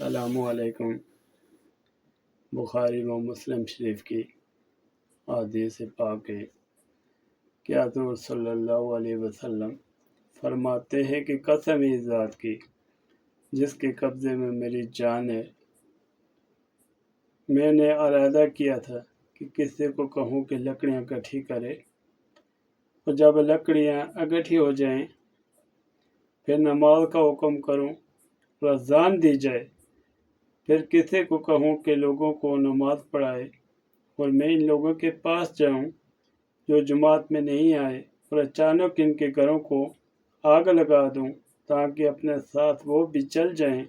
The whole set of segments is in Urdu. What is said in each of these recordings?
السلام علیکم۔ بخاری و مسلم شریف کی حدیث پاک ہے کہ حضور صلی اللہ علیہ وسلم فرماتے ہیں کہ قسم اس ذات کی جس کے قبضے میں میری جان ہے، میں نے ارادہ کیا تھا کہ کسی کو کہوں کہ لکڑیاں اکٹھی کرے، اور جب لکڑیاں اکٹھی ہو جائیں پھر نماز کا حکم کروں اور اذان دی جائے، پھر کسی کو کہوں کہ لوگوں کو نماز پڑھائے، اور میں ان لوگوں کے پاس جاؤں جو جماعت میں نہیں آئے اور اچانک ان کے گھروں کو آگ لگا دوں تاکہ اپنے ساتھ وہ بھی جل جائیں۔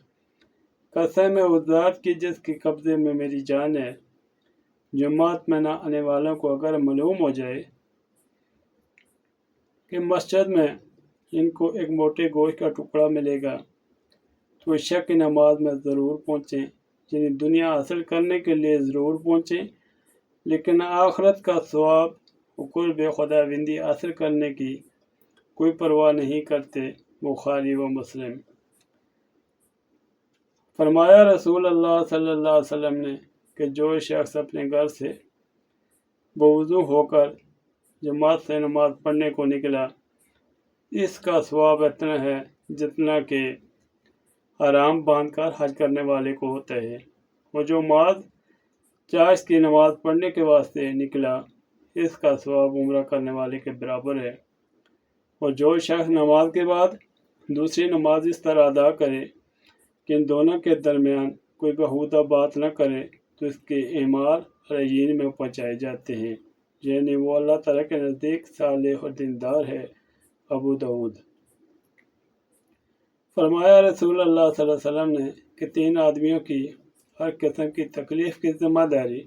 قسم ہے اس ذات کی جس کے قبضے میں میری جان ہے، جماعت میں نہ آنے والوں کو اگر معلوم ہو جائے کہ مسجد میں ان کو ایک موٹے گوشت کا ٹکڑا ملے گا تو عشاء کی نماز میں ضرور پہنچیں، یعنی دنیا حاصل کرنے کے لیے ضرور پہنچیں، لیکن آخرت کا ثواب و قرب خداوندی حاصل کرنے کی کوئی پرواہ نہیں کرتے۔ بخاری و مسلم۔ فرمایا رسول اللہ صلی اللہ علیہ وسلم نے کہ جو شخص اپنے گھر سے بوضو ہو کر جماعت سے نماز پڑھنے کو نکلا، اس کا ثواب اتنا ہے جتنا کہ حرام باندھ کر حج کرنے والے کو ہوتا ہے، اور جو ماذ چاش کی نماز پڑھنے کے واسطے نکلا، اس کا ثواب عمرہ کرنے والے کے برابر ہے۔ اور جو شخص نماز کے بعد دوسری نماز اس طرح ادا کرے کہ ان دونوں کے درمیان کوئی بہودہ بات نہ کرے تو اس کے اعمال علیین میں پہنچائے جاتے ہیں، یعنی وہ اللہ تعالیٰ کے نزدیک صالح اور دیندار ہے۔ ابو داؤد۔ فرمایا رسول اللہ صلی اللہ علیہ وسلم نے کہ 3 آدمیوں کی ہر قسم کی تکلیف کی ذمہ داری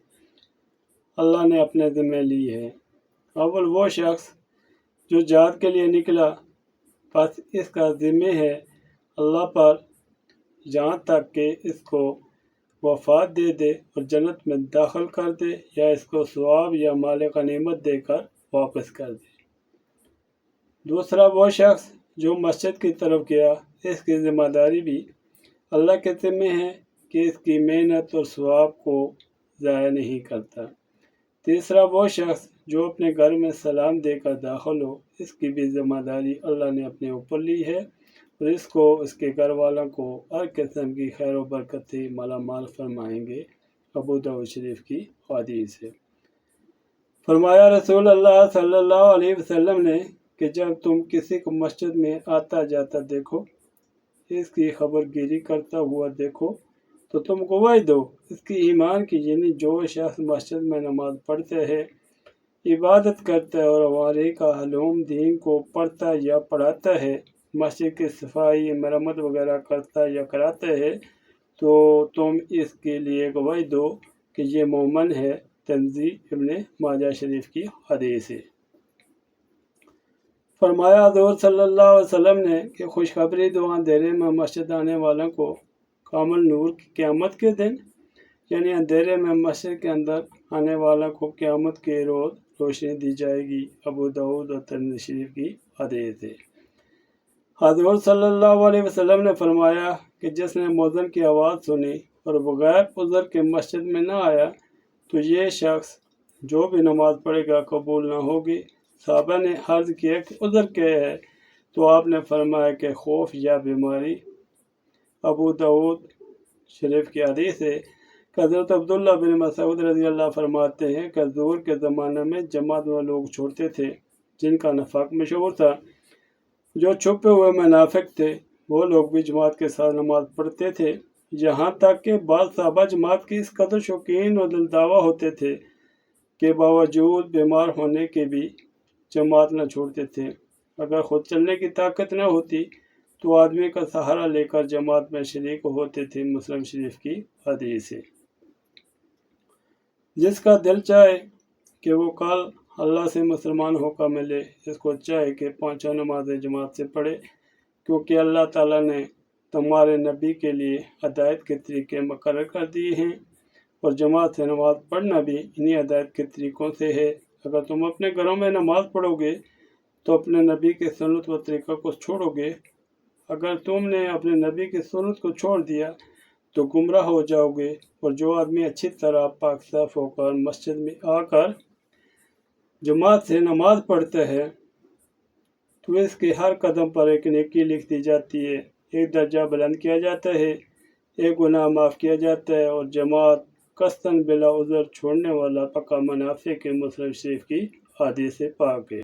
اللہ نے اپنے ذمہ لی ہے۔ اول وہ شخص جو جہاد کے لیے نکلا، بس اس کا ذمہ ہے اللہ پر جہاں تک کہ اس کو وفات دے دے اور جنت میں داخل کر دے یا اس کو ثواب یا مال غنیمت دے کر واپس کر دے۔ دوسرا وہ شخص جو مسجد کی طرف گیا، اس کی ذمہ داری بھی اللہ کے ذمہ ہے کہ اس کی محنت اور ثواب کو ضائع نہیں کرتا۔ تیسرا وہ شخص جو اپنے گھر میں سلام دے کر داخل ہو، اس کی بھی ذمہ داری اللہ نے اپنے اوپر لی ہے، اور اس کو اس کے گھر والوں کو ہر قسم کی خیر و برکت سے مالا مال فرمائیں گے۔ ابو داؤد شریف کی حدیث ہے۔ فرمایا رسول اللہ صلی اللہ علیہ وسلم نے کہ جب تم کسی کو مسجد میں آتا جاتا دیکھو، اس کی خبر گیری کرتا ہوا دیکھو تو تم گواہی دو اس کی ایمان کی، یعنی جو شخص مسجد میں نماز پڑھتا ہے، عبادت کرتا ہے اور ہمارے کا علوم دین کو پڑھتا یا پڑھاتا ہے، مسجد کی صفائی مرمت وغیرہ کرتا یا کراتا ہے، تو تم اس کے لیے گواہی دو کہ یہ مومن ہے۔ ترمذی ابن ماجہ شریف کی حدیث ہے۔ فرمایا حضور صلی اللہ علیہ وسلم نے کہ خوشخبری دو اندھیرے میں مسجد آنے والوں کو کامل نور کی قیامت کے دن، یعنی اندھیرے میں مسجد کے اندر آنے والوں کو قیامت کے روز روشنی دی جائے گی۔ ابو داؤد اور ترمذی شریف کی حدیث ہے۔ حضور صلی اللہ علیہ وسلم نے فرمایا کہ جس نے مؤذن کی آواز سنی اور بغیر عذر کے مسجد میں نہ آیا تو یہ شخص جو بھی نماز پڑھے گا قبول نہ ہوگی۔ صحابہ نے عرض کیا کہ عذر کیا ہے؟ تو آپ نے فرمایا کہ خوف یا بیماری۔ ابو داؤد شریف کی حدیث ہے کہ حضرت عبداللہ بن مسعود رضی اللہ فرماتے ہیں کہ حضور کے زمانے میں جماعت میں لوگ چھوڑتے تھے جن کا نفاق مشہور تھا۔ جو چھپے ہوئے منافق تھے وہ لوگ بھی جماعت کے ساتھ نماز پڑھتے تھے، یہاں تک کہ بعض صحابہ جماعت کی اس قدر شوقین اور دلداوا ہوتے تھے کہ باوجود بیمار ہونے کے بھی جماعت نہ چھوڑتے تھے۔ اگر خود چلنے کی طاقت نہ ہوتی تو آدمی کا سہارا لے کر جماعت میں شریک ہوتے تھے۔ مسلم شریف کی حدیث ہے۔ جس کا دل چاہے کہ وہ کل اللہ سے مسلمان ہو کر ملے، اس کو چاہے کہ 5 نمازیں جماعت سے پڑھے، کیونکہ اللہ تعالیٰ نے تمہارے نبی کے لیے ہدایت کے طریقے مقرر کر دیے ہیں، اور جماعت سے نماز پڑھنا بھی انہی ہدایت کے طریقوں سے ہے۔ اگر تم اپنے گھروں میں نماز پڑھو گے تو اپنے نبی کی سنت و طریقہ کو چھوڑو گے۔ اگر تم نے اپنے نبی کی سنت کو چھوڑ دیا تو گمراہ ہو جاؤ گے، اور جو آدمی اچھی طرح پاک صاف ہو کر مسجد میں آ کر جماعت سے نماز پڑھتا ہے تو اس کے ہر قدم پر ایک نیکی لکھ دی جاتی ہے، ایک درجہ بلند کیا جاتا ہے، ایک گناہ معاف کیا جاتا ہے، اور جماعت قصداً بلا عذر چھوڑنے والا پکا منافع کے مسلم شریف کی حدیث پاک ہے۔